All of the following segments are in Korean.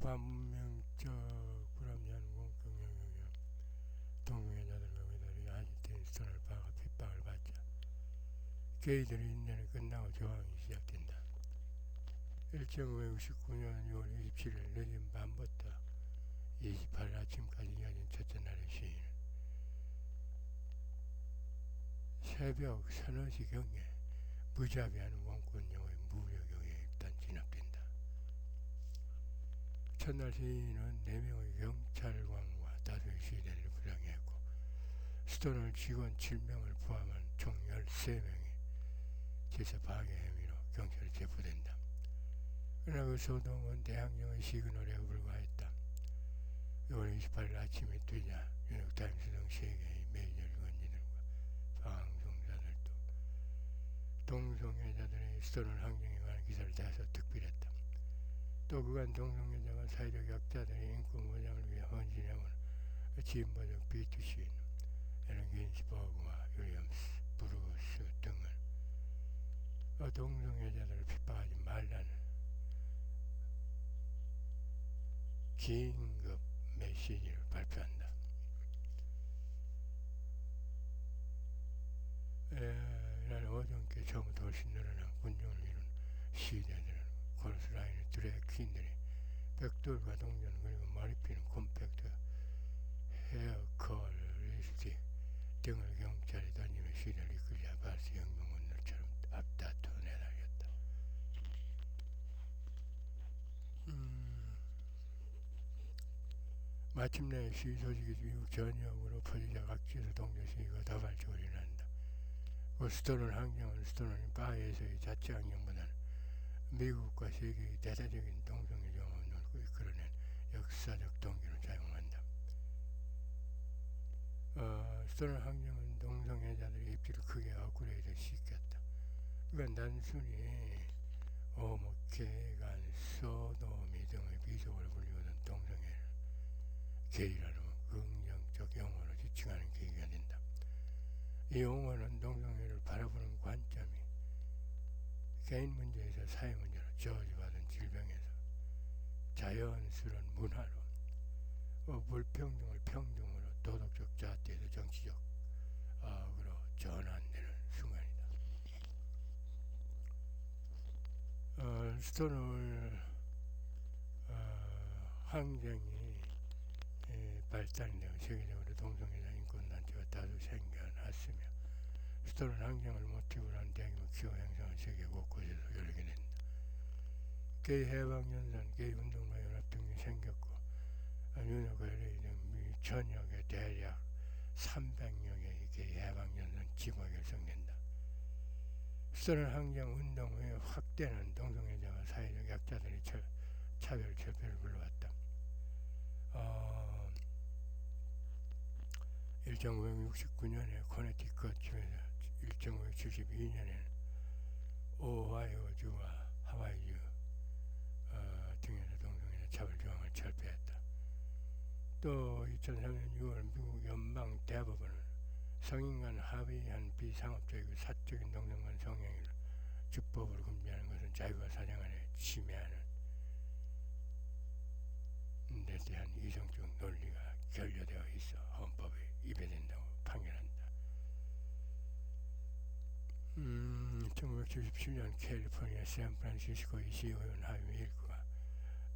반면적 불합리한 공격 영역에 동성애자들과 그들이 아직도 스톤을 박아 핍박을 받자 게이들의 인내는 끝나고 저항이 시작된다. 1969년 6월 27일 늦은 밤부터 28일 아침까지 이어진 첫째 날의 시위는 새벽 서너 시경에 무자비한 원권령의 무력에 일단 진압된다. 첫날 시위는 4명의 경찰관과 다수의 시위대들이 부상했고 스톤을 직원 7명을 포함한 총 13명이 질서 파괴 혐의로 경찰에 체포된다. 그러나 그 소동은 대항력의 시그널에 불과했다. 6월 28일 아침이 되자 뉴욕타임스 등 세계의 메이저 일간지들과 방송사들도 동성애자들의 스톤을 항쟁에 관한 기사를 다서 특필했다. 또 그간 동성애자와 사회적 약자들의 인권 보장을 위해 헌신해온 진보적 비투시인 에런 긴스버그와 윌리엄스 브루스 등을 동성애자들을 핍박하지 말라는 긴급 메시지를 발표한다. 이날 어저께 처음부터 훨씬 늘어난 군중을 이룬 시위대들은 코러스라인의 드래퀸들이 벽돌과 동전 그리고 머리핀 콤팩트 헤어컬 립스틱 등을 경찰에 던지며 시위를 이끌자 바스 혁명군들처럼 앞다투어 내달렸다. 마침내 시위 소식이 미국 전역으로 퍼지자 각지에서 동조 시위가 다발적으로 일어난다. 스톤을 항쟁은 스톤은 바하에서의 자체 항쟁보다는 미국과 세계의 대대적인 동성애 운동을 이끌어낸 역사적 동기로 작용한다. 스톤을 항쟁은 동성애자들의 입지를 크게 업그레이드 시켰다. 그건 단순히 개간, 소도미 등의 비속어로 불리우던 동성애를 게이라는 긍정적 용어로 지칭하는 계기가 된다. 이 용어는 동성애를 바라보는 관점이 개인 문제에서 사회 문제로 저주받은 질병에서 자연스러운 문화로 불평등을 평등으로 도덕적 잣대에서 정치적 악으로 전환되는 순간이다. 스톤홀 항쟁이 발달되고 세계적으로 동성애자 인권단체가 다수 생겨났으며 스톤홀 항쟁을 모티브로 한 대규모 기호 행사가 세계 곳곳에서 열리게 된다. 게이 해방연산, 게이 운동가 연합 등이 생겼고 뉴욕, LA 등 미 전역에 대략 300여 개의 게이 해방연산 지구가 결성된다. 스톤홀 항쟁 운동 후에 확대는 동성애자와 사회적 약자들의 차별 철폐를 불러왔다. 1969년에 코네티컷주에서 1972년에는 오하이오주와 하와이주 등에서 동성애자 차별 조항을 철폐했다. 또 2003년 6월 미국 연방 대법원은 성인 간 합의한 비상업적이고 사적인 동성 간 성행위를 주법으로 금지하는 것은 자유와 사정 안에 침해하는 데 대한 이성적 논리가 결여되어 있어 헌법에 위배된다고 판결한다. 1977년 캘리포니아 샌프란시스코의 시의원 하위 일부가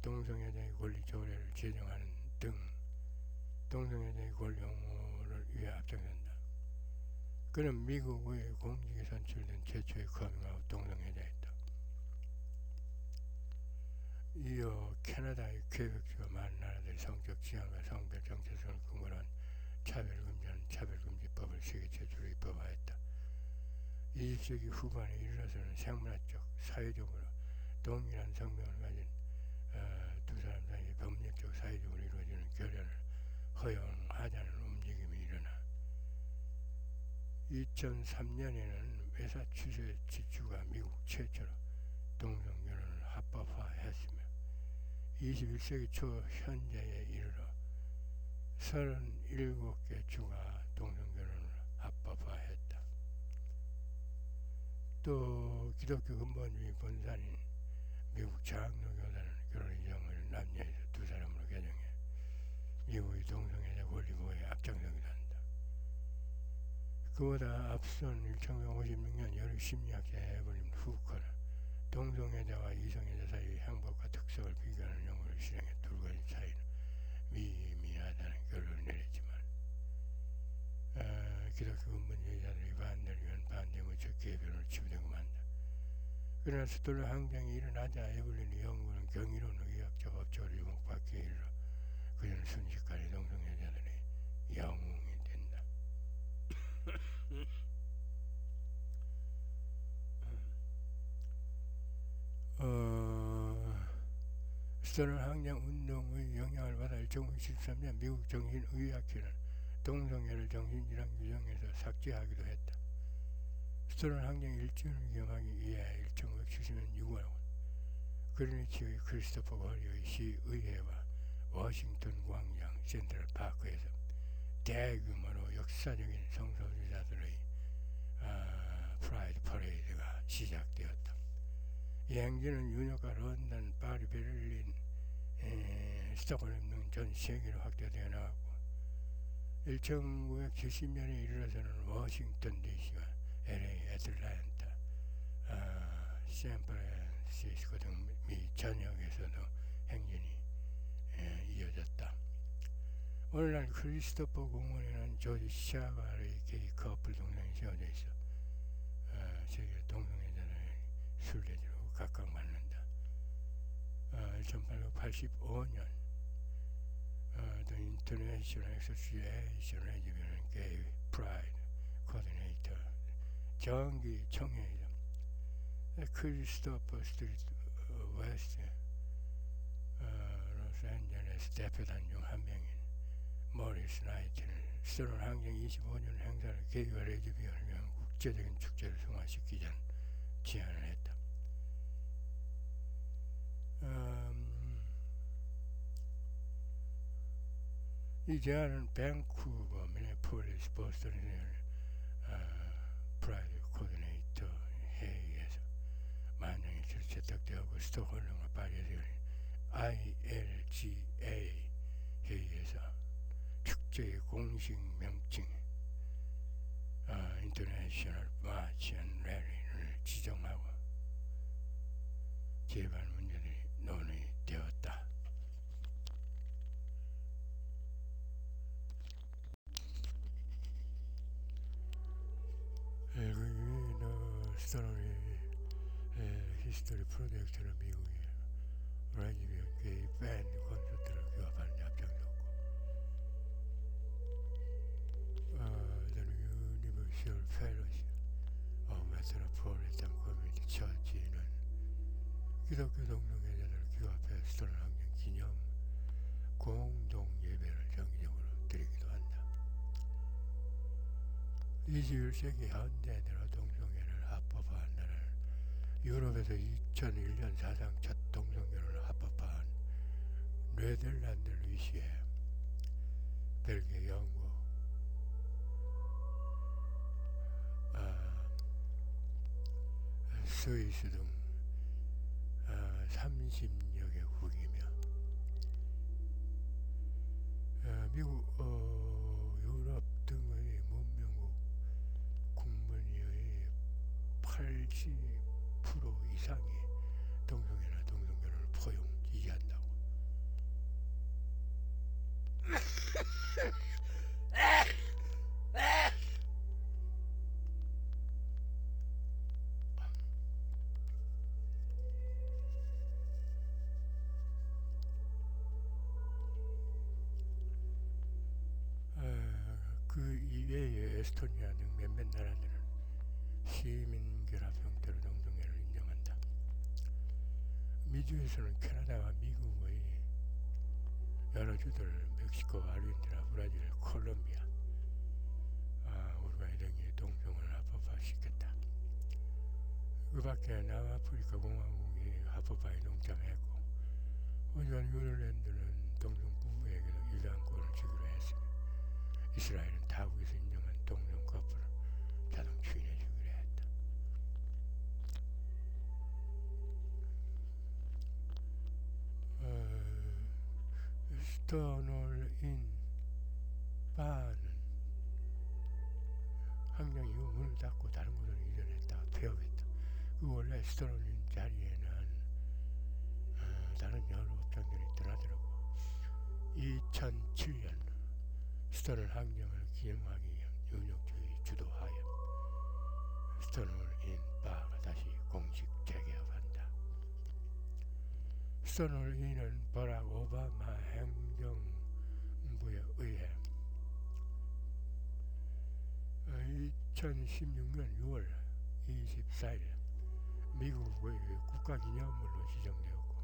동성애자의 권리 조례를 제정하는 등 동성애자의 권리 옹호를 위해 앞장선다. 그는 미국 의 공직에 선출된 최초의 커밍아웃 동성애자였다. 이어 캐나다의 퀘벡주와 많은 나라들이 성적 지향과 성별 정체성을 근거로 한 차별금지하는 차별금지법을 세계 최초로 입법하였다. 20세기 후반에 이르러서는 생물학적, 사회적으로 동일한 성명을 가진 두 사람 사이에 법률적, 사회적으로 이루어지는 결연을 허용하자는 움직임이 일어나 2003년에는 매사추세츠주가 미국 최초로 동성결혼을 합법화했으며 21세기 초 현재에 이르러 37개 주가 동성결혼을 합법화했다. 또 기독교 근본주의 본산인 미국 장로교단은 결혼 인정을 남녀에서 2사람 미국의 동성애자 권리 보호에 앞장서기도 한다. 그보다 앞선 1956년 여류 심리학자 에블린 후커는 동성애자와 이성애자 사이의 행복과 특성을 비교하는 연구를 실행해 두 가지 차이는 미미하다는 결론을 내렸지만 기독교 근본주의자들의 반대를 위한 반대무처 개변으로 치부되고 만다. 그러나 스톨러 항쟁이 일어나자 에블린의 연구는 경이로운 의학적 업적으로 주목받기에 이르러 그녀는 순식간에 동성애자들의 영웅이 된다. 스톨러 항쟁 운동의 영향을 받아 1973년 미국 정신의학회는 동성애를 정신질환 규정에서 삭제하기도 했다. 스톨러 항쟁 1주년을 기념하기 위해 1970년 6월 그리니치의 크리스토퍼 거리의 시의회와 워싱턴 광장 센트럴 파크에서 대규모로 역사적인 성소수자들의 프라이드 퍼레이드가 시작되었다. 이 행진은 뉴욕과 런던, 파리, 베를린, 스톡홀름 등 전 세계로 확대되어 나갔고 1970년에 이르러서는 워싱턴 DC와 LA, 애틀랜타, 샌프란시스코 등 미 전역에서도 행진이 이어졌다. 오늘날 크리스토퍼 공원에는 조지 샤갈의 게이 커플 동상이 세워져 있어 세계 동성애자들의 순례지로 각광받는다. 1885년 The International Association 해주변은 게이 프라이드 코디네이터 정기 총회이다. 크리스토퍼 스트리트 웨스트 로스앤젤레스 대표단 중 한 명인 모리스 나이트는 스톨러 항쟁 25주년 행사를 게이와 레즈비언을 위한 국제적인 축제를 승화시키자는 제안을 했다. 이 제안은 밴쿠버, 미네폴리스, 보스턴에 프라이드 코디네이터 회의에서 만장에 채택되었고 스톡홀름과 파리에서 열린 ILGA 회의에서 축제의 공식 명칭 인터내셔널 마치 앤 랠리를 지정하고 제발 문제들이 논의되었다. 스톨러의 히스토리 프로젝트는 미국의 레즈비언 게이 밴드 콘서트를 기업하는 데 앞장섰고 The Universal Fellowship of Metropolitan Community Church는 기독교 동성애자들을 기업해 스톨러 항쟁 기념 공동 예배를 정기적으로 드리기도 한다. 21세기 현대 들어 동성애를 합법화한 나라는 유럽에서 2001년 사상 첫 동성애를 합법화한 네덜란드를 위시해 벨기에, 영국, 스위스 등 30여 개국이며 미국, 유럽 등의 문명국 국민의 80% 이상이 동성애나 동성결혼을 포용 지지한다고. 그 이외에 에스토니아 등 몇몇 나라들은 시민결합 형태로 동성애를 인정한다. 미주에서는 캐나다와 미국의 여러 주들, 멕시코, 아르헨티나, 브라질, 콜롬비아, 우루과이 등의 동성을 합법화시켰다. 그 밖에 남아프리카 공화국이 합법화에 동참했고 호주와 뉴질랜드는 동성 부부에게도 유당권을 주기로 했으며 이스라엘은 타국에서 인정한 동성 커플을 자동 추인해 주기로 했다. 스토널 인 바는 항상 이후 문을 닫고 다른 곳으로 이전했다가 폐업했다. 그 원래 스토널 인 자리에는 다른 여러 업장들이 드나들었고 2007년 스토널 항쟁을 기념하기 위한 윤혁주의 주도하에 스토널 인 바가 다시 공식 재개업한다. 스토널 인은 버락 오바마 행정부에 의해 2016년 6월 24일 미국의 국가기념물로 지정되었고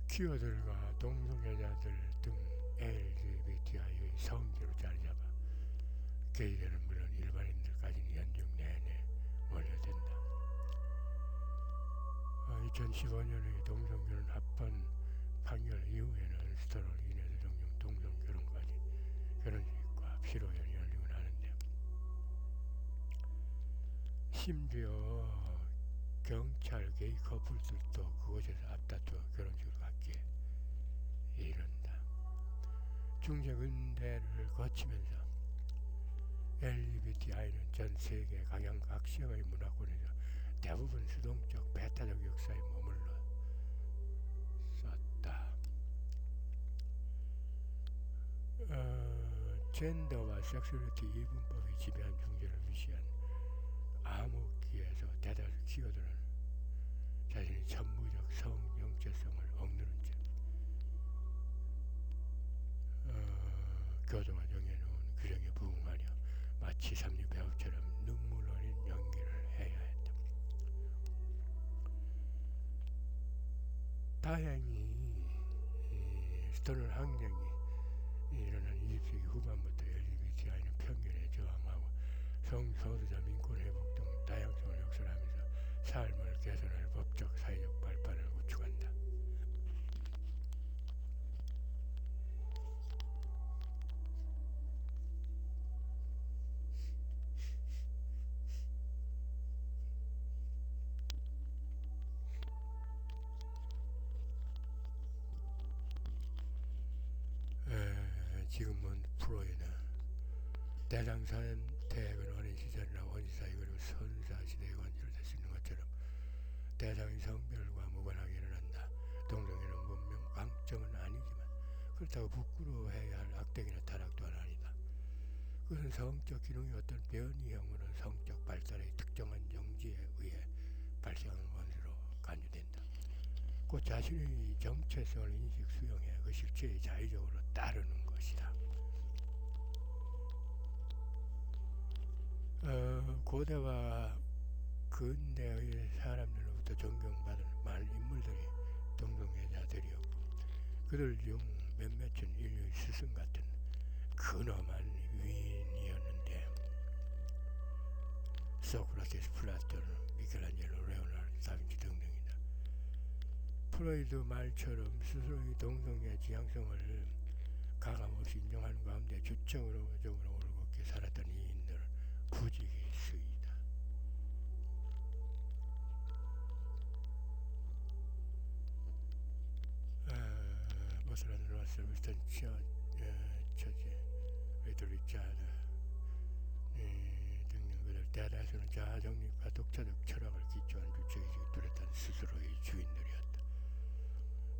퀴어들과 동성애자들 등 LGBTI의 성지로 자리잡아 게이들은 물론 일반인들까지는 연중 내내 몰려든다. 2015년의 동성결혼 합헌 판결 이후에는 스토널 인에서 종종 동성결혼까지 결혼식과 피로연이 열리곤 하는데 심지어 경찰 게이 커플들도 그곳에서 앞다투어 결혼식을 갖기에 이른다. 중세 근대를 거치면서 LGBTI는 전 세계 각양각색의 문화권에서 대부분 수동적 배타적 역사에 머물러 썼다. 젠더와 섹슈얼리티 이분법이 지배한 중세를 무시한 암흑기에서 대다수 키워드는 자신의 천부적 성 정체성을 억누른 채 교도가 정해놓은 규정에 부응하려 마치 삼류배우처럼 눈물 어린 연기를 해야 했다. 다행히 스토널 항쟁이 일어난 20세기 후반부터 LGBTI는 편견에 저항하고 성소수자 민권 회복 등 다양성을 역설하면서 삶을 개선할 법적 사회적 발판을 구축한다. 지금은 프로이드 대상 선택은 어린 시절이나 원시사회 그리고 선사시대에 관절될 수 있는 것처럼 대상의 성별과 무관하게 일어난다. 동성애는 분명 강점은 아니지만 그렇다고 부끄러워해야 할 악덕이나 타락 또한 아니다. 그것은 성적 기능이 어떤 변이형으로 성적 발달의 특정한 정지에 의해 발생하는 것으로 간주된다. 곧 자신의 정체성을 인식 수용해 그 실체에 자의적으로 따르는 것이다. 고대와 근대의 사람들로부터 존경받은 많은 인물들이 동성애자들이었고 그들 중 몇몇은 인류의 스승 같은 근엄한 위인이었는데 소크라테스, 플라톤, 미켈란젤로, 레오나르도, 다빈치 등등이다. 프로이드 말처럼 스스로의 동성애 지향성을 가감없이 인정하는 가운데 주청으로 올곧게 살았던 이인들은 부지기수이다. 버스라드 러셀, 윈스턴 처치, 리차드 등등 그들 대다수는 자아 정립과 독자적 철학을 기초한 주체의식이 뚜렷한 스스로의 주인들이었다.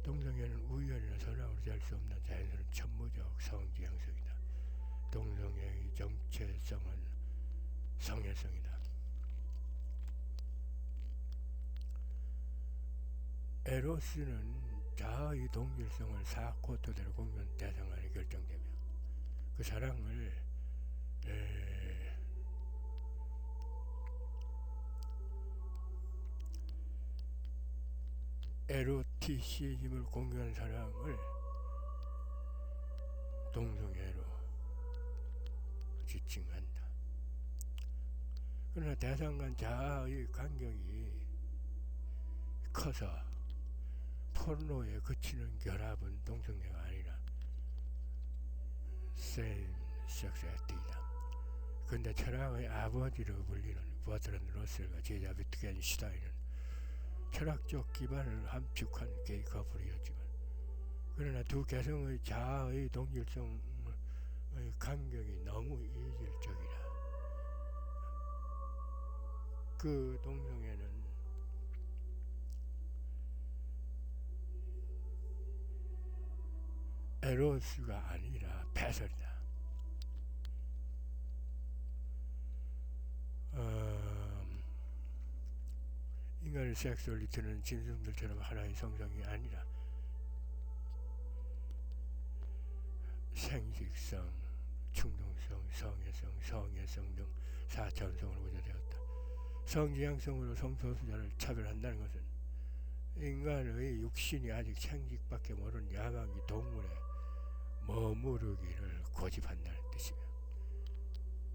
동성애는 우연이나 선악으로 될 수 없는 자연스러운 천무적 성지향성이다. 동성애의 정체성은 성애성이다. 에로스는 자아의 동질성을 사코토대로 공존 대상 안에 결정되며 그 사랑을 에로티시즘을 공유한 사랑을 동성애로 지칭한다. 그러나 대상 간 자아의 간격이 커서 포르노에 그치는 결합은 동성애가 아니라 same-sex act이다. 근데 철학의 아버지로 불리는 버트란드 러셀과 제자 위트겐슈타인은 철학적 기반을 함축한 게이 커플이었지만, 그러나 두 개성의 자아의 동질성의 간격이 너무 이질적이라 그 동성애는 에로스가 아니라 배설이다. 인간의 섹스얼리티는 짐승들처럼 하나의 성성이 아니라 생식성, 충동성, 성애성 등 4차원성으로 구조되었다. 성지향성으로 성소수자를 차별한다는 것은 인간의 육신이 아직 생식밖에 모르는 야망이 동물에 머무르기를 고집한다는 뜻이며,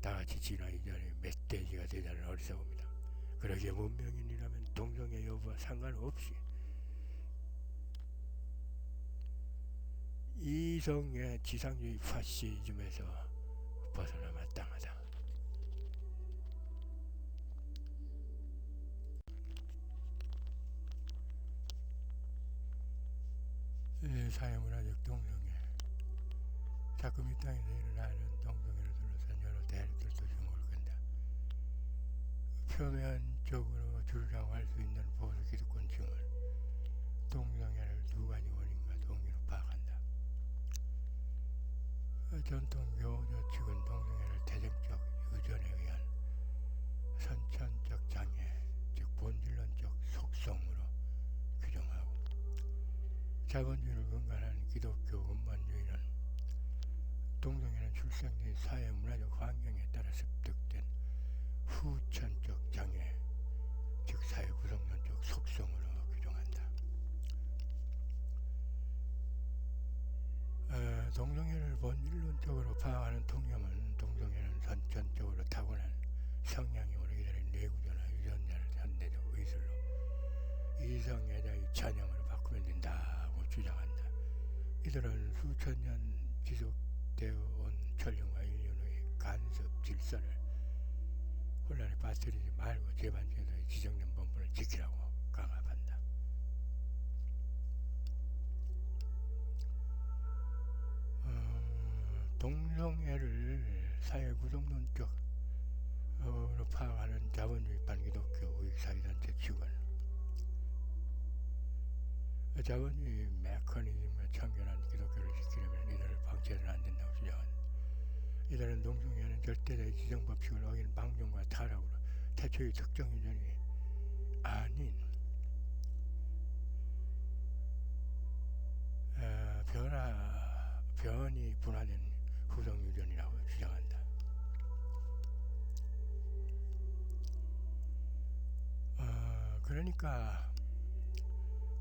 다같이 진화 이전에 멧돼지가 되자는 어리석음이다. 그러기에 문명인이라면 동성애 여부와 상관없이 이성의 지상주의 파시즘에서 벗어나 마땅하다. 사회문화적 동성애. 자꾸 이 땅에서 일어나는 동성애를 둘러싼 여러 대립들도 주목을 끈다. 표면적으로 주장할 수 있는 보수 기득권층은 동성애를 두 가지 원인과 동의로 파악한다. 전통 교조 측은 동성애를 태생적 유전에 의한 선천적 장애, 즉 본질론적 속성으로 규정하고, 자본주의를 근간한 기독교 근본주의는 동성애는 출생된 사회 문화적 환경에 따라 습득된 후천적 장애, 즉 사회 구성론적 속성으로 규정한다. 동성애를 본질론적으로 파악하는 통념은 동성애는 선천적으로 타고난 성향이 오르게 되는 뇌구조나 유전자를 현대적 의술로 이성애자의 전형으로 바꾸면 된다고 주장한다. 이들은 수천 년 지속되어 온 전령과 인륜의 간섭 질서를 혼란에 빠뜨리지 말고 재반주에서의 지정된 본분을 지키라고 강압한다. 동성애를 사회 구성론적으로 파악하는 자본주의 반기독교 우익사회단체 측은 자본주의 메커니즘과 참견한 기독교를 지키려면 이들을 방치해서는 안 된다고 주장한다. 이들은 동성애는 절대적인 지정법칙을 어긴 방종과 타락으로 태초의 특정 유전이 아닌 변이 분화된 후성 유전이라고 주장한다. 그러니까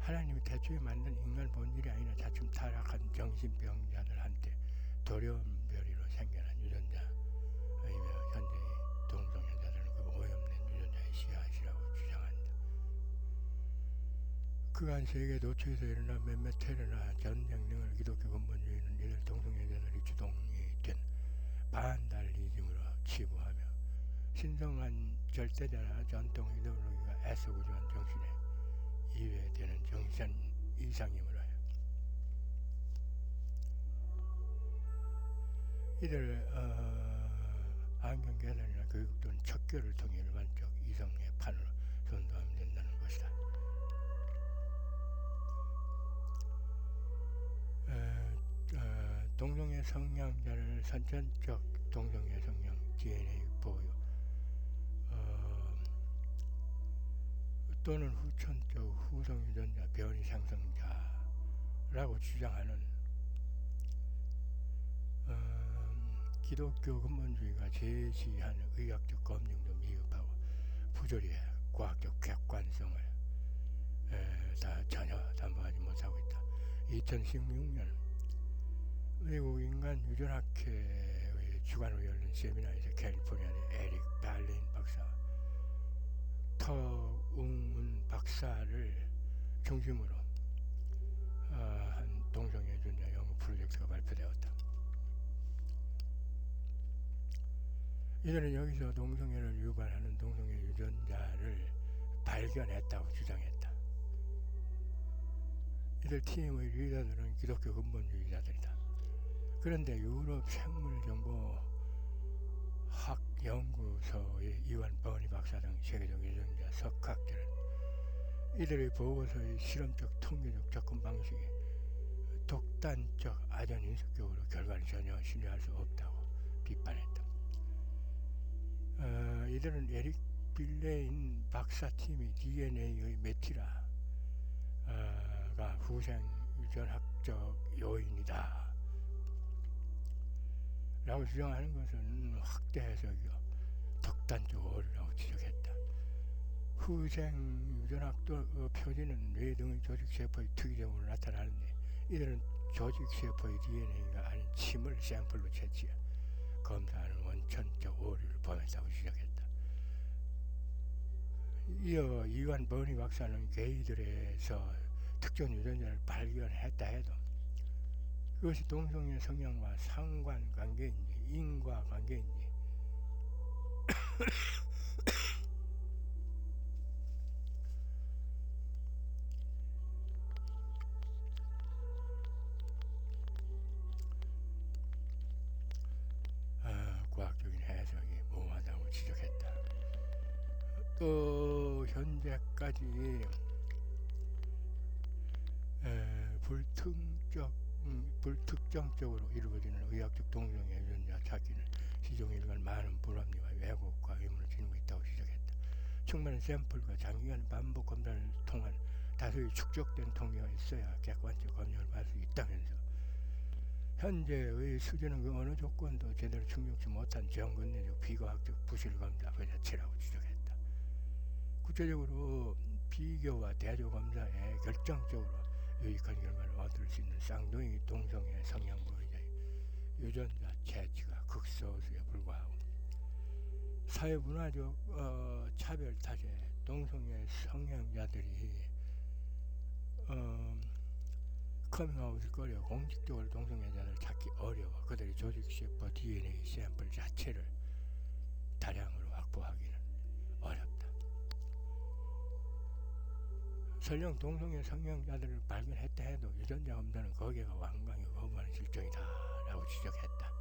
하나님이 태초에 만든 인간 본질이 아니라 자칫 타락한 정신병자들한테 돌연별이로 생겨난 유전자이며 현재의 동성애자들은 그 오염된 유전자의 씨앗이라고 주장한다. 그간 세계 도처에서 일어난 몇몇 테러나 전쟁 등을 기독교 근본주의는 이들 동성애자들이 주동이 된 반달리즘으로 치부하며 신성한 절대자나 전통 이데올로기가 애써 구조한 정신에 이외되는 정신 이상임으로 해요. 이들 안경 개선이나 교육 또는 척결을 통해 일반적 이성의 판으로 선도하면 된다는 것이다. 동성애 성향자를 선천적 동성애 성향 DNA 보유 또는 후천적 후성 유전자 변이 상승자라고 주장하는 기독교 근본주의가 제시하는 의학적 검증도 미흡하고 부조리해 과학적 객관성을 다 전혀 담보하지 못하고 있다. 2016년 미국 인간 유전학회의 주관으로 열린 세미나에서 캘리포니아의 에릭 발린 박사, 터웅은 박사를 중심으로 한 동성애 유전자 연구 프로젝트가 발표되었다. 이들은 여기서 동성애를 유발하는 동성애 유전자를 발견했다고 주장했다. 이들 팀의 리더들은 기독교 근본주의자들이다. 그런데 유럽 생물정보학연구소의 이완 버니 박사 등 세계적 유전자 석학들은 이들의 보고서의 실험적 통계적 접근 방식이 독단적 아전 인식적으로 결과를 전혀 신뢰할 수 없다고 비판했다. 이들은 에릭 빌레인 박사팀이 DNA의 메티라가 후생 유전학적 요인이다 라고 주장하는 것은 확대 해석이요 독단적 오류라고 지적했다. 후생 유전학적 표지는 뇌 등의 조직세포의 특이점으로 나타나는데 이들은 조직세포의 DNA가 아닌 침을 샘플로 채취해 검사하는 원천적 오류를 범했다고 지적했다. 이어 이완 버니 박사는 게이들에서 특정 유전자를 발견했다 해도 그것이 동성애 성향과 상관관계인지 인과관계인지 과학적인 해석이 모호하다고 지적했다. 또 현재까지 불특정적으로 이루어지는 의학적 동성애 유전자 찾기는 시종에 일관 많은 불합리와 왜곡과 의문을 지니고 있다고 지적했다. 충분한 샘플과 장기간 반복 검사를 통한 다수의 축적된 통계가 있어야 객관적 검증을 받을 수 있다면서 현재의 수준은 그 어느 조건도 제대로 충족치 못한 정근내적 비과학적 부실검사 그 자체라고 지적했다. 구체적으로 비교와 대조검사에 결정적으로 유익한 결과를 얻을 수 있는 쌍둥이 동성애 성향 보호자의 유전자 채취가 극소수에 불과하고 사회문화적 차별 탓에 동성애 성향자들이 커밍아웃을 꺼려 공식적으로 동성애자를 찾기 어려워 그들의 조직세포 DNA 샘플 자체를 다량으로 확보하기는 어렵다. 설령 동성애 성향자들을 발견했다 해도 유전자 검사는 거기가 완강히 거부하는 실정이다 라고 지적했다.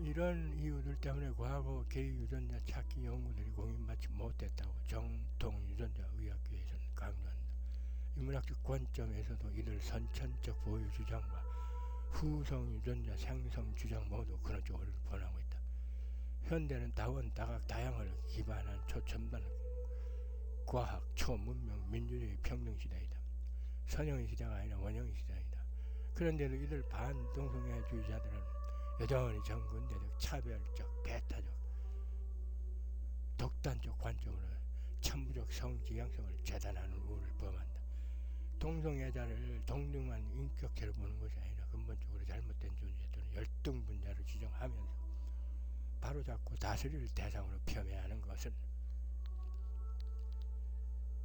이런 이유들 때문에 과거 게이 유전자 찾기 연구들이 공인받지 못했다고 정통 유전자 의학계에서는 강조한다. 인문학적 관점에서도 이들 선천적 보유 주장과 후성 유전자 생성 주장 모두 그런 쪽을 권하고 있다. 현대는 다원, 다각, 다양을 기반한 초첨단 과학, 초문명, 민주주의 평등 시대이다. 선형의 시대가 아니라 원형의 시대이다. 그런데도 이들 반동성애주의자들은 여전히 정근대적, 차별적, 배타적, 독단적 관점으로 천부적 성지향성을 재단하는 우를 범한다. 동성애자를 동등한 인격체로 보는 것이 아니라 근본적으로 잘못된 존재 또는 열등분자로 지정하면서 바로잡고 다스릴 대상으로 폄훼하는 것은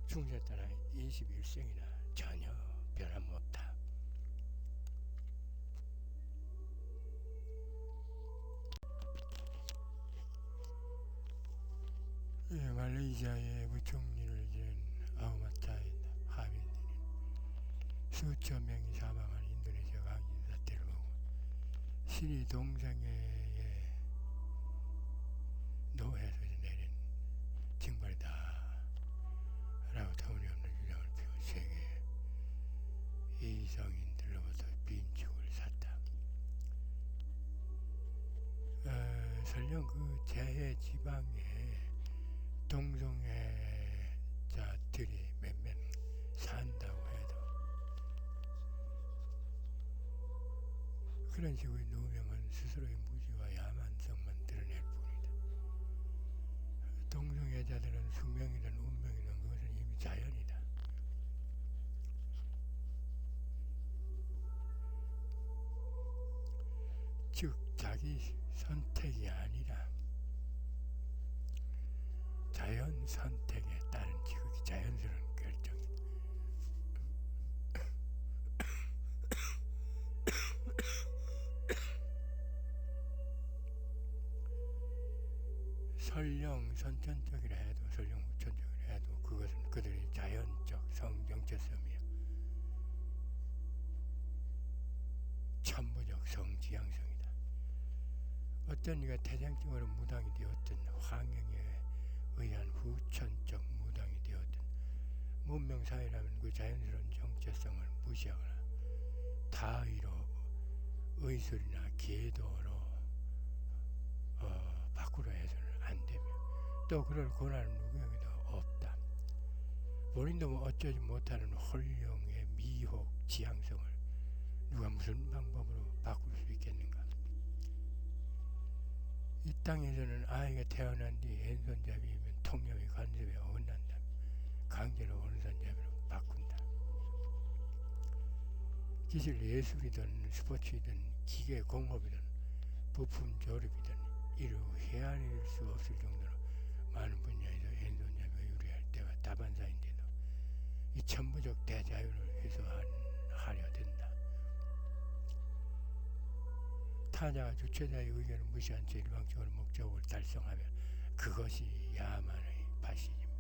중세따라 21세기나 전혀 변함없다. 말레이시아의 부총리를 지낸 아흐마드 하민이는 수천 명이 사망한 인도네시아 강진 사태를 보고 신이 동성애의 노예에서 내린 징벌이다 라고 터무니없는 주장을 펴고 세계 이성인들로부터 빈축을 샀다. 설령 그 재해 지방에 동성애자들이 몇몇 산다고 해도 그런 식의 누명은 스스로의 무지와 야만성만 드러낼 뿐이다. 동성애자들은 숙명이든 운명이든 그것은 이미 자연이다. 즉 자기 선택이 아니라 자연 선택에 따른 지극히 자연스러운 결정이다. 설령 선천적이라 해도 설령 후천적이라 해도 그것은 그들의 자연적 성정체성이요 천부적 성지향성이다. 어떤 이가 태생적으로 무당이 되었든 환경에 의한 후천적 무당이 되었든 문명사회라면 그 자연스러운 정체성을 무시하거나 타의로 의술이나 계도로 바꾸려 해서는 안되며 또 그럴 권한은 누구에게도 없다. 본인도 어쩌지 못하는 홀령의 미혹 지향성을 누가 무슨 방법으로 바꿀 수 있겠는가. 이 땅에서는 아이가 태어난 뒤 왼손잡이면 통념이 관습에 어긋난다면 강제로 오른손잡이로 바꾼다. 기술 예술이든 스포츠이든 기계 공업이든 부품 조립이든 이루 헤아릴 수 없을 정도로 많은 분야에서 왼손잡이가 유리할 때가 다반사인데도 이 천부적 대자유를 훼손하려 된다. 타자가 주체자의 의견을 무시한 채 일방적으로 목적을 달성하면 그것이 야만의 발신입니다.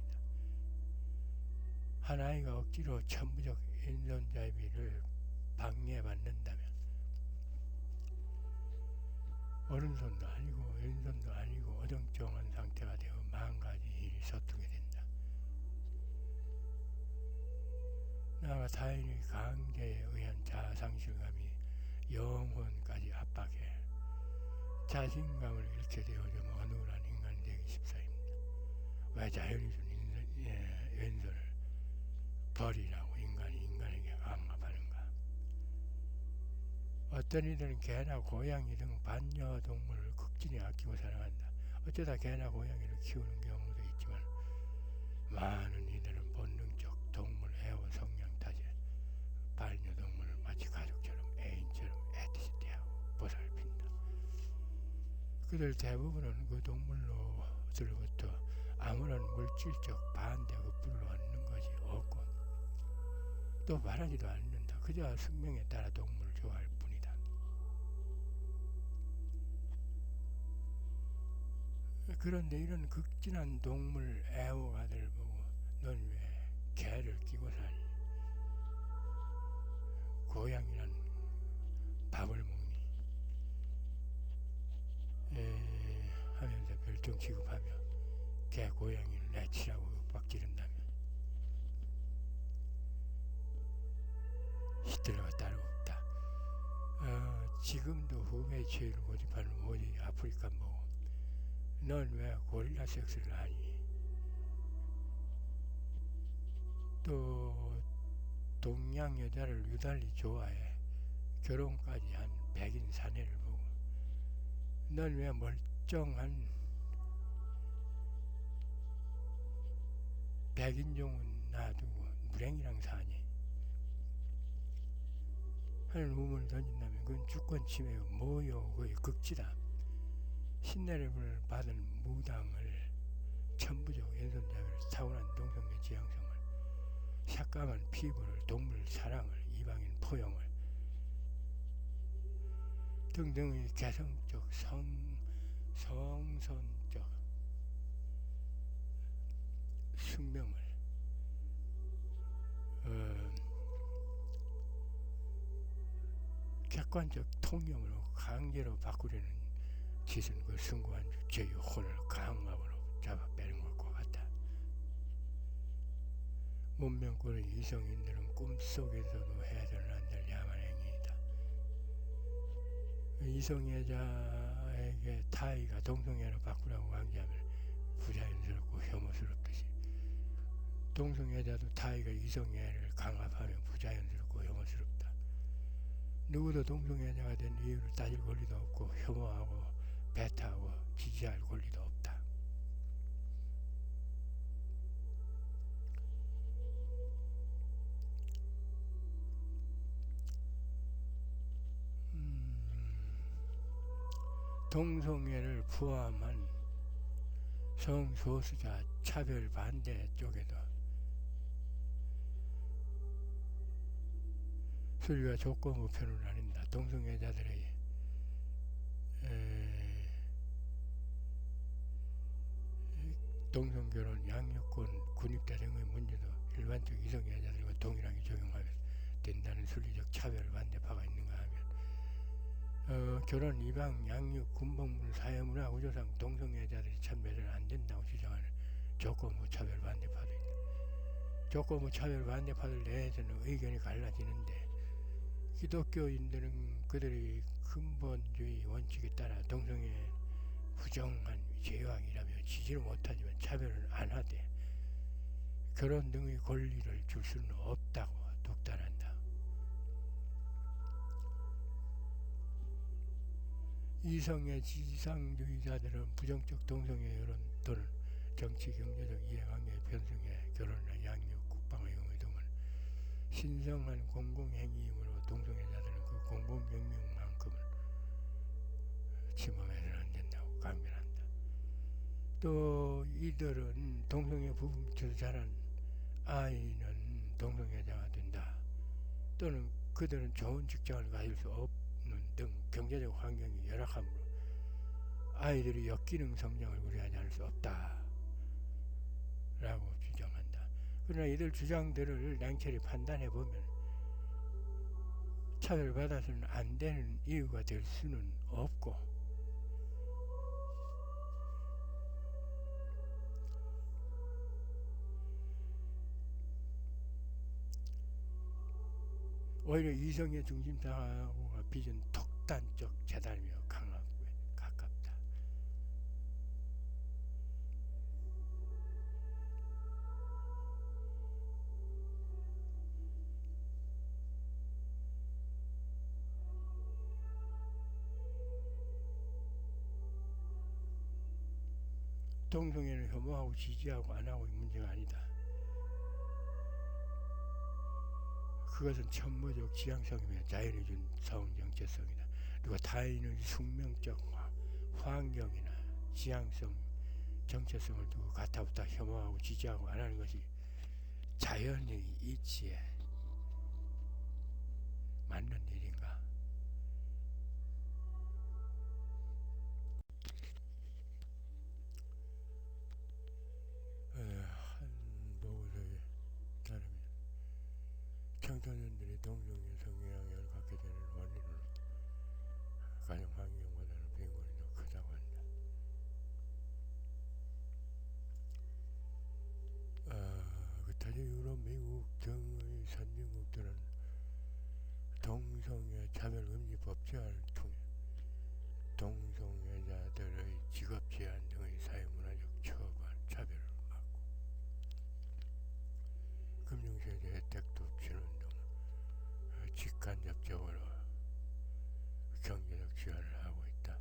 한 아이가 억지로 천부적 왼손잡이를 방해받는다면 오른손도 아니고 왼손도 아니고 어정쩡한 상태가 되어 만가지 일이 서투게 된다. 나아가 타인의 강제에 의한 자아상실감이 영혼까지 압박해 자신감을 잃게 되어져 어눌한 인간이 되기 십사입니다. 왜 자연이 준 왼손을 버리라고 인간이 인간에게 강압하는가. 어떤 이들은 개나 고양이 등 반려동물을 극진히 아끼고 사랑한다. 어쩌다 개나 고양이를 키우는 경우도 있지만 많은 이들은 본능적 동물 애호 성향 탓에 반려동물을 마치 가족처럼 애인처럼 애틋이 대하고 보살핀다. 그들 대부분은 그 동물로들로부터 아무런 물질적 반대가 불러왔는 것이 없고 또 바라지도 않는다. 그저 숙명에 따라 동물을 좋아할 뿐이다. 그런데 이런 극진한 동물 애호가들 보고 넌 왜 개를 끼고 사니? 고양이란 밥을 먹니? 하면서 별종 취급하며 개 고양이를 내치라고 윽박지른다면 히틀러가 따로 없다. 지금도 후배 체위를 고집하는 오지 아프리카 보고 넌 왜 고릴라 섹스를 하니? 또 동양 여자를 유달리 좋아해 결혼까지 한 백인 사내를 보고 넌 왜 멀쩡한 백인종은 놔두고 무랭이랑 사니? 하는 의문을 던진다면 그건 주권 침해요. 뭐요? 거의 극지다. 신내림을 받은 무당을 천부적 왼손잡이를 타고난 동성애 지향성을 삭감한 피부를 동물 사랑을 이방인 포용을 등등의 개성적 성선적 숙명을 객관적 통념으로 강제로 바꾸려는 짓은 그 숭고한 주체의 혼을 강압으로 잡아 빼는 것과 같다. 문명권의 이성인들은 꿈속에서도 해서는 안 될 야만 행위이다. 이성애자에게 타의가 동성애로 바꾸라고 강제하면 부자연스럽고 혐오스럽듯이 동성애자도 타의가 이성애를 강압하면 부자연스럽고 혐오스럽다. 누구도 동성애자가 된 이유를 따질 권리도 없고 혐오하고 배타하고 지지할 권리도 없다. 동성애를 포함한 성소수자 차별 반대 쪽에도 순리와 조건부 편을 나뉜다. 동성애자들의 동성결혼, 양육권, 군입대 등의 문제도 일반적 이성애자들과 동일하게 적용하면 된다는 순리적 차별 반대파가 있는가 하면 결혼, 입양, 양육, 군복무, 사회문화 구조상 동성애자들이 참여를 안 된다고 주장하는 조건부 차별 반대파도 있다. 조건부 차별 반대파들 내에서는 의견이 갈라지는데 기독교인들은 그들의 근본주의 원칙에 따라 동성애 부정한 죄악이라며 지지를 못하지만 차별을 안 하되 결혼 등의 권리를 줄 수는 없다고 독단한다. 이성애 지상주의자들은 부정적 동성애 여론 또는 정치 경제적 이해관계의 편성에 결혼이나 양육, 국방의 경우 등은 신성한 공공행위이므로 동성애자들은 그 공공명령만큼은 침범해서는 안 된다고 강변한다. 또 이들은 동성애 부부 밑에서 자란 아이는 동성애자가 된다. 또는 그들은 좋은 직장을 가질 수 없는 등 경제적 환경이 열악하므로 아이들이 역기능 성장을 우려하지 않을 수 없다 라고 주장한다. 그러나 이들 주장들을 냉철히 판단해보면 차별받아서는 안 되는 이유가 될 수는 없고 오히려 이성의 중심사고가 빚은 독단적 재단이며 강하고 가깝다. 동성애를 혐오하고 지지하고 안 하고의 문제가 아니다. 그것은 천무적 지향성이며 자연이 준 사원 정체성이다. 그리고 타인의 숙명적 환경이나 지향성, 정체성을 두고 가타부타 혐오하고 지지하고 안 하는 것이 자연의 이치에 맞는 일인가? 한 보고서에 따르면 청소년들이 동성애 성향을 갖게 되는 원인은 가정 환경보다는 빈곤이 더 크다고 한다. 그타지 유럽, 미국 등의 선진국들은 동성애 차별금지법 제안을 통해 동성애자들의 직업 제한 등의 사회문화적 처벌, 차별을 막고 금융세제 혜택도 주는 등 직간접적으로 경제적 지원을 하고 있다.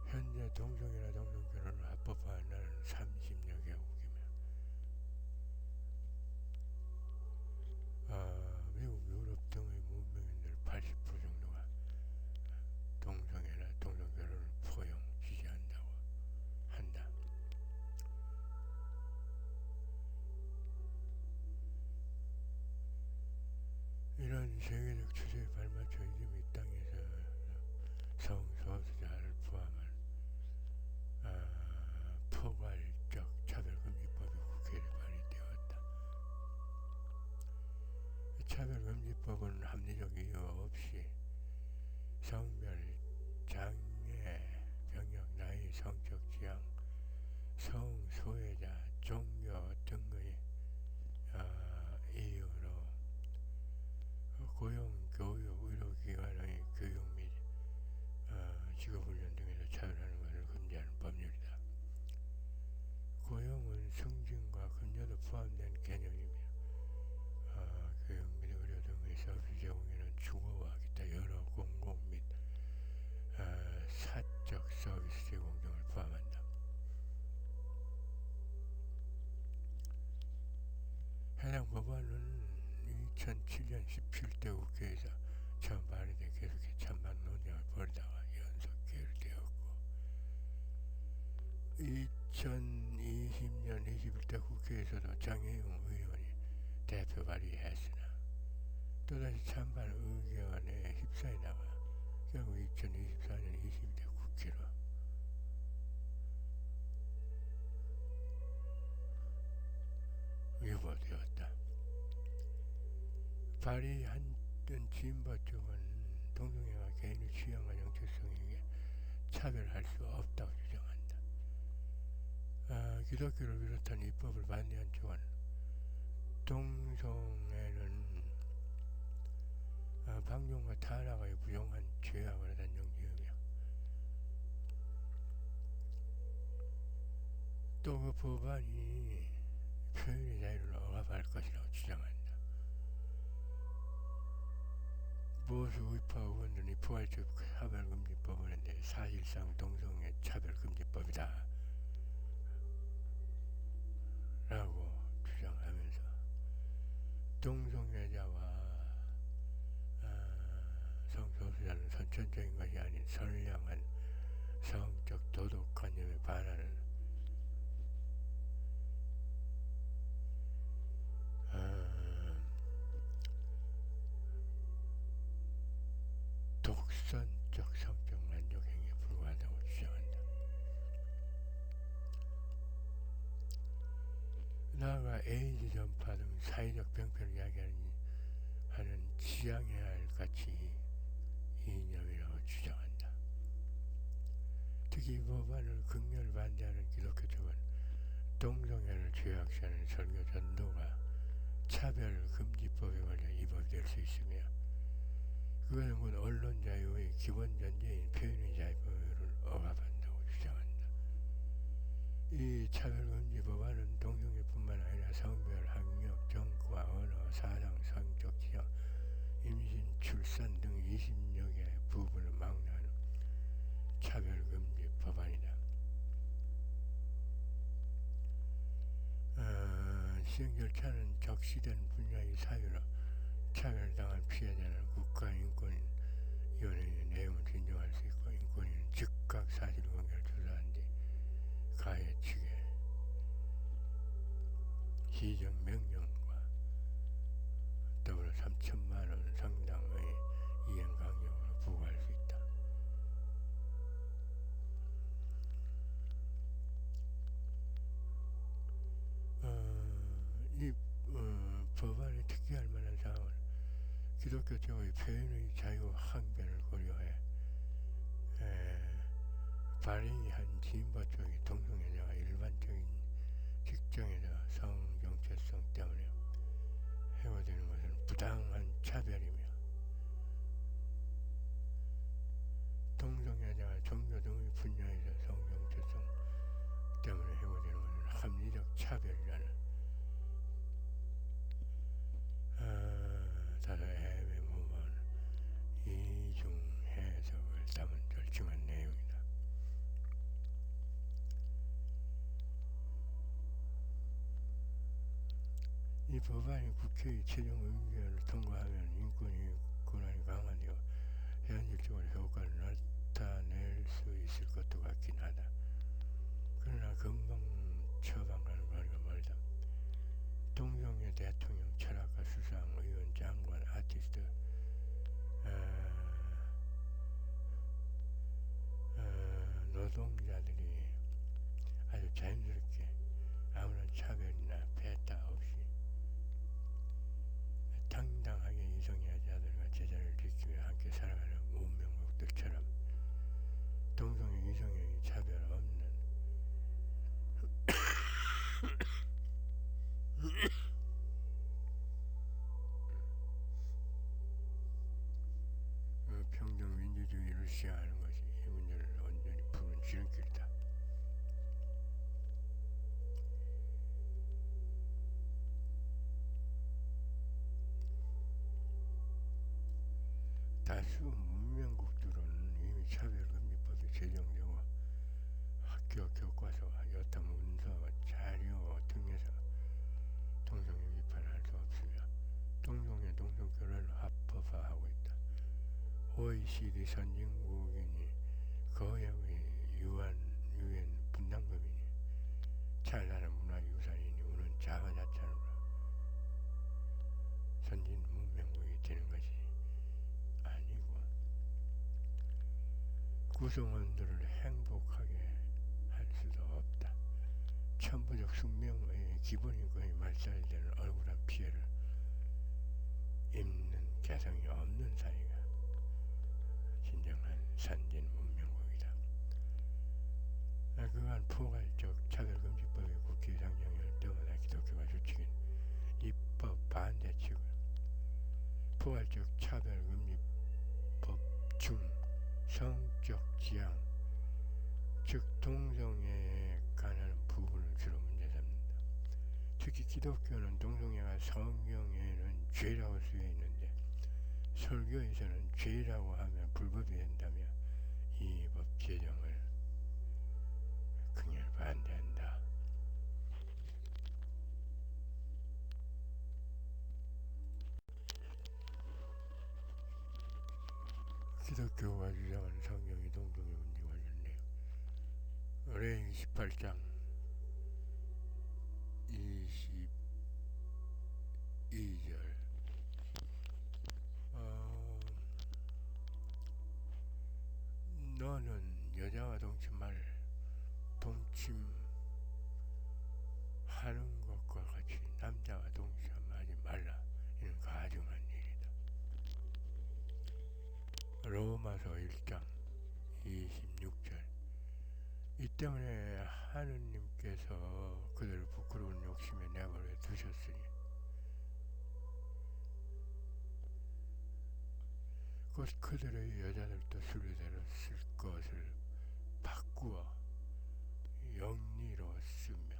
현재 동성애나 동성결혼을 합법화한 나라는 30여 개국이며 미국, 유럽 등의 문명인들 80% 정도가 동성애나 동성결혼을 포용, 지지한다고 한다. 이런 세계적 추세에 발맞춰 이제 이 땅에서 성소수자를 포함한 포괄적 차별금지법이 국회에 발의되었다. 차별금지법은 합리적 이유 없이 성별, 장애, 병역, 나이, 성적 지향, 성소외자, 종교 등의 이유로 고용, 교육, 의료기관의 교육 및 직업훈련 등에서 차별하는 것을 금지하는 법률이다. 고용은 승진과 급여도 포함된 개념이며 교육 및 의료 등의 서비스 제공에는 주거와 기타 여러 공공 및 사적 서비스 제공 등을 포함한다. 해당 법안은 2007년 17대 국회에서 처음 발의돼 계속해 찬반 논쟁을 벌이다가 연속 계류되었고 2020년 21대 국회에서도 장혜영 의원이 대표 발의했으나 또다시 찬반 의견에 휩싸여 나가 결국 2024년 22대 국회로 유보되었다. 발의한 진보 쪽은 동성애가 개인의 취향과 정체성에게 차별할 수 없다고 주장한다. 기독교를 비롯한 입법을 반대한 쪽은 동성애는 방종과 타락의 부용한 죄악을 단정지으며 또 그 법안이 표현의 자유를 억압할 것이라고 주장한다. 보수 우파 의원들이 포괄적 차별금지법을 했는데 사실상 동성애 차별금지법이다 라고 주장하면서 동성애자와 성소수자는 선천적인 것이 아닌 선량한 성적 도덕관념에 반하는 독선적 성적 만족 행위에 불과하다고 주장한다. 나아가 에이즈 전파 등 사회적 병폐를 이야기하는 지양해야 할 가치 이념이라고 주장한다. 특히 이 법안을 극렬 반대하는 기독교 쪽은 동성애를 죄악시하는 설교 전도가 차별금지법에 걸려 위법될 수 있으며 그것은 곧 언론 자유의 기본 전제인 표현의 자유를 억압한다고 주장한다. 이 차별금지 법안은 동성애뿐만 아니라 성별, 학력, 정과, 언어, 사상, 성적 지향, 임신, 출산 등 20여 개 부분을 망라하는 차별금지 법안이다. 시행 절차는 적시된 분야의 사유로 차별당한 피해자는 국가인권위원회의 내용을 진정할 수 있고 인권위는 즉각 사실관계를 조사한 뒤 가해 측에 시정 명령과 더불어 3천만 원 상당의 이행 강력으로 부과할 수 있다. 이 법안이 특이할 만한 사항은 기독교 쪽의 표현의 자유 항변을 고려해 발의한 진보 쪽이 동성애자가 일반적인 직장에서 성정체성 때문에 해고되는 것은 부당한 차별이며 동성애자가 종교 등의 분야에서 성정체성 때문에 해고되는 것은 합리적 차별이라는 다소 애매모호한 이중 해석을 담은 절충한 내용이다. 이 법안이 국회의 최종 의결을 통과하면 인권위 권한이 강화되어 현실적으로 효과를 나타낼 수 있을 것도 같긴 하다. 그러나 금방 처방하는 거리가 멀다. 동성애 대통령, 철학가, 수상, 의원, 장관, 아티스트, 노동자들이 아주 자연스럽게 아무런 차별이나 배타 없이 당당하게 이성애자들과 제자를 지키며 함께 살아가는 운명국들처럼 동성애, 이성애의 차별 없는 평등 민주주의를 시행하는 것이 이 문제를 온전히 푸는 지름길이다. 다수 문명국들은 이미 차별금지법이 제정되고 학교 교과서와 여타 문서, 자료 등에서 동성애 비판할 수 없으며 동성애, 동성결혼을 합법화하고 있다. OECD 선진국이니 거역의 유엔 분담금이니 찬란한 문화유산이니 우는 자화자찬으로 선진 문명국이 되는 것이 아니고 구성원들을 행복하게 할 수도 없다. 천부적 숙명의 기본이 거의 말살되는 억울한 피해를 입는 개성이 없는 사회가 진정한 선진 문명국이다. 그간 포괄적 차별금지법이 국회 상정할 때마다 기독교가 주축인 입법 반대측은 포괄적 차별금지법 중 성적 지향, 즉 동성애에 관한 부분을 주로 문제 삼는다. 특히 기독교는 동성애가 성경에는 죄라고 쓰여 있는데 설교에서는 죄라고 하면 불법이 된다며 이 법 제정을 극렬 반대한다. 기독교가 주장하는 성경의 동성애 문제와 관련돼요. 레위기 18장 22절 너는 여자와 동침하는 것과 같이 남자와 동침하지 말라. 이는 가증한 일이다. 로마서 1장 26절 이 때문에 하느님께서 그들을 부끄러운 욕심에 내버려 두셨으니 곧 그들의 여자들도 순리대로 쓸 것을 바꾸어 영리로 쓰며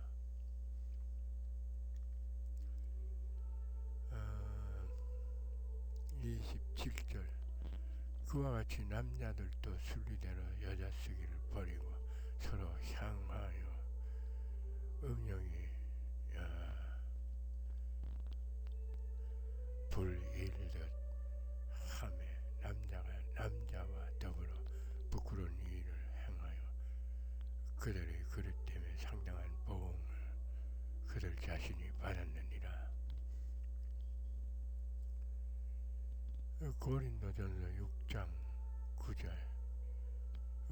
27절 그와 같이 남자들도 순리대로 여자 쓰기를 버리고 서로 향하여 음욕이 불일듯 하매 남자가 남자와 더불어 부끄러운 일을 행하여 그들의 그릇 때문에 상당한 보응을 그들 자신이 받았느니라. 고린도전서 6장 9절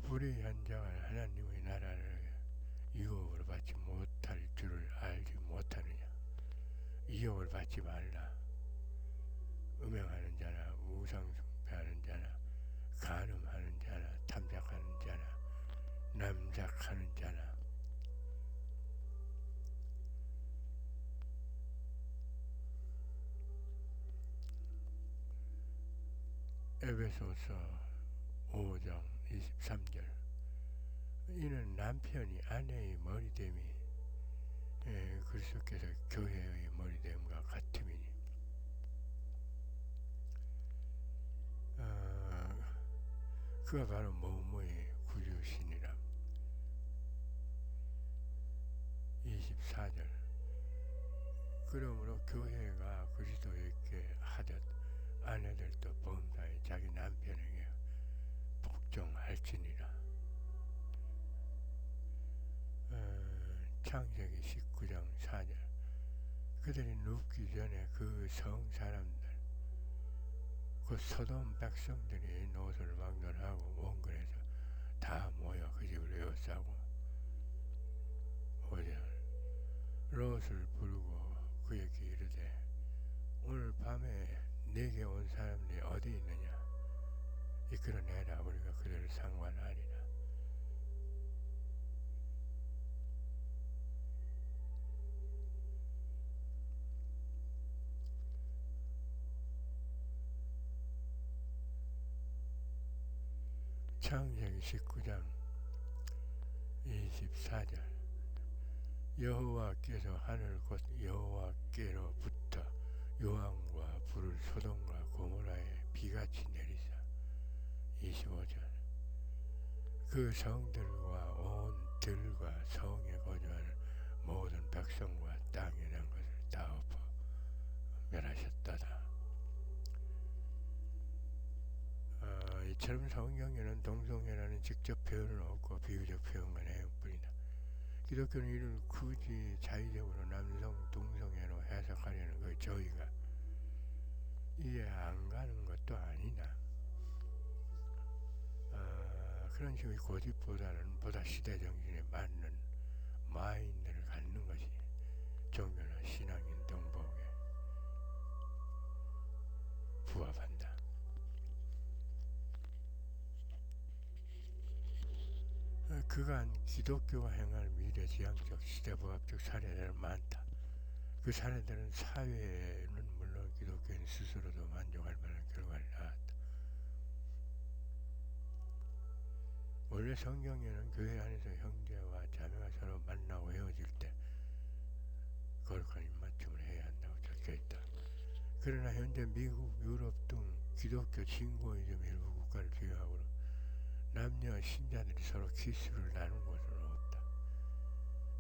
불의한 자가 하나님의 나라를 유혹을 받지 못할 줄을 알지 못하느냐. 유혹을 받지 말라. 음행하는 자나 우상숭배하는 자나 간음하는 자나 탐색하는 자나 남작하는 자나 에베소서 5장 23절 이는 남편이 아내의 머리됨이 그리스도께서 교회의 머리됨과 같음이니 그가 바로 모모의 구주시니라. 24절 그러므로 교회가 그리스도에게 하듯 아내들도 범사에 자기 남편에게 복종할지니라. 창세기 19장 4절 그들이 눕기 전에 그 성 사람들 그 소돔 백성들이 노소를 막론하고 원근에서 다 모여 그 집을 에워싸고 5절 롯을 부르고 그에게 이르되 오늘 밤에 내게 온 사람들이 어디 있느냐 이끌어내라 우리가 그들을 상관하리라. 창세기 19장 24절 여호와께서 하늘 곧 여호와께로부터 요한과 불을 소돔과 고모라에 비같이 내리사 25절 그 성들과 온 들과 성에 거주하는 모든 백성과 땅에 난 것을 다 엎어 멸하셨다다. 이처럼 성경에는 동성애라는 직접 표현은 없고 비유적 표현만 해뿐이다. 기독교는 이를 굳이 자의적으로 남성 동성애로 해석하려는 그 저희가 이해 안 가는 것도 아니다. 그런 식의 고집보다는 보다 시대 정신에 맞는 마인드를 갖는 것이 종교 그간 기독교가 행할 미래지향적 시대부합적 사례들은 많다. 그 사례들은 사회는 물론 기독교인 스스로도 만족할 만한 결과를 낳았다. 원래 성경에는 교회 안에서 형제와 자매가 서로 만나고 헤어질 때 거룩한 입맞춤을 해야 한다고 적혀있다. 그러나 현재 미국, 유럽 등 기독교 신고이즘 일부 국가를 제외하고는 남녀 신자들이 서로 키스를 나눈 것은 없다.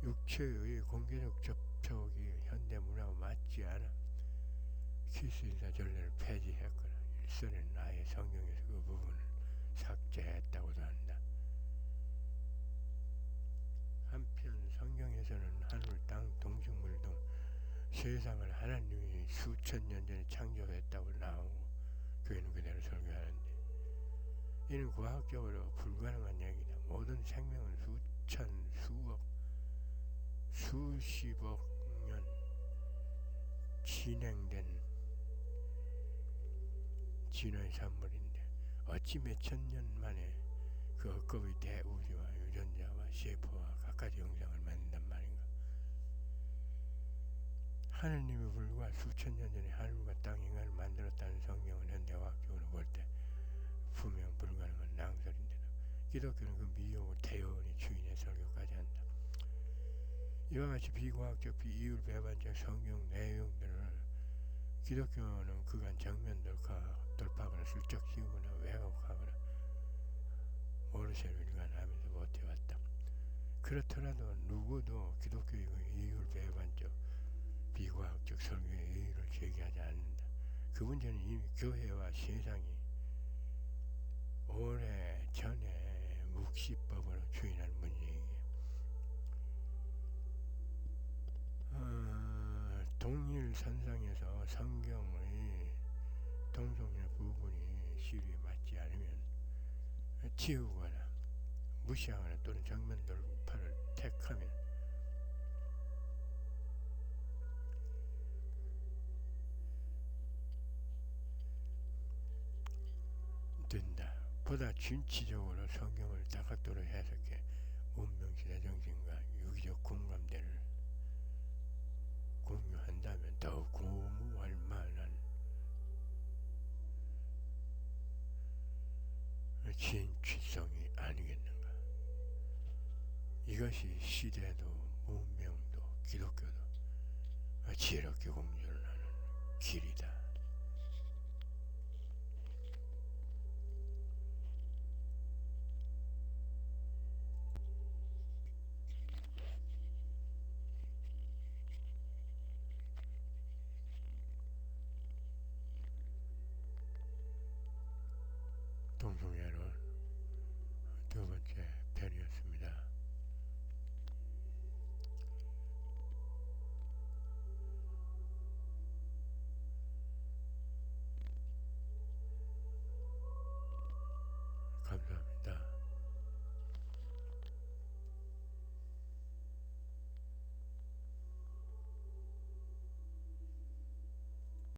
육체의 공개적 접촉이 현대 문화와 맞지 않아 키스 인사 전례를 폐지했거나 일선에는 아예 성경에서 그 부분을 삭제했다고도 한다. 한편 성경에서는 하늘, 땅, 동식물 등 세상을 하나님이 수천 년 전에 창조했다고 나오고 교회는 그대로 설교하는데, 이는 과학적으로 불가능한 얘기다. 모든 생명은 수천, 수억, 수십억 년 진행된 진화의 산물인데 어찌 몇천 년 만에 그 억겁의 대우주와 유전자와 세포와 갖가지 영상을 만든단 말인가. 하느님이 불과 수천 년 전에 하늘과 땅, 인간을 만들었다는 성경은 현대과학적으로 볼 때 분명 불가능한 낭설인데, 기독교는 그 미혹을 태연히 추인해 설교까지 한다. 이와 같이 비과학적, 비이율 배반적 성경 내용들을 기독교는 그간 정면 돌파하거나 슬쩍 씌우거나 왜곡하거나 모르쇠로 일관하면서 버텨왔다. 그렇더라도 누구도 기독교의 이율 배반적, 비과학적 설교의 이의를 제기하지 않는다. 그 문제는 이미 교회와 세상이 오래 전에 묵시법으로 추인한 문제이기에 동일선상에서 성경의 동성애 부분이 시류에 맞지 않으면 지우거나 무시하거나 또는 정면 돌파를 택하면 된다. 보다 진취적으로 성경을 다각도로 해석해 문명시대 정신과 유기적 공감대를 공유한다면 더욱 고무할 만한 진취성이 아니겠는가. 이것이 시대도 문명도 기독교도 지혜롭게 공존하는 길이다.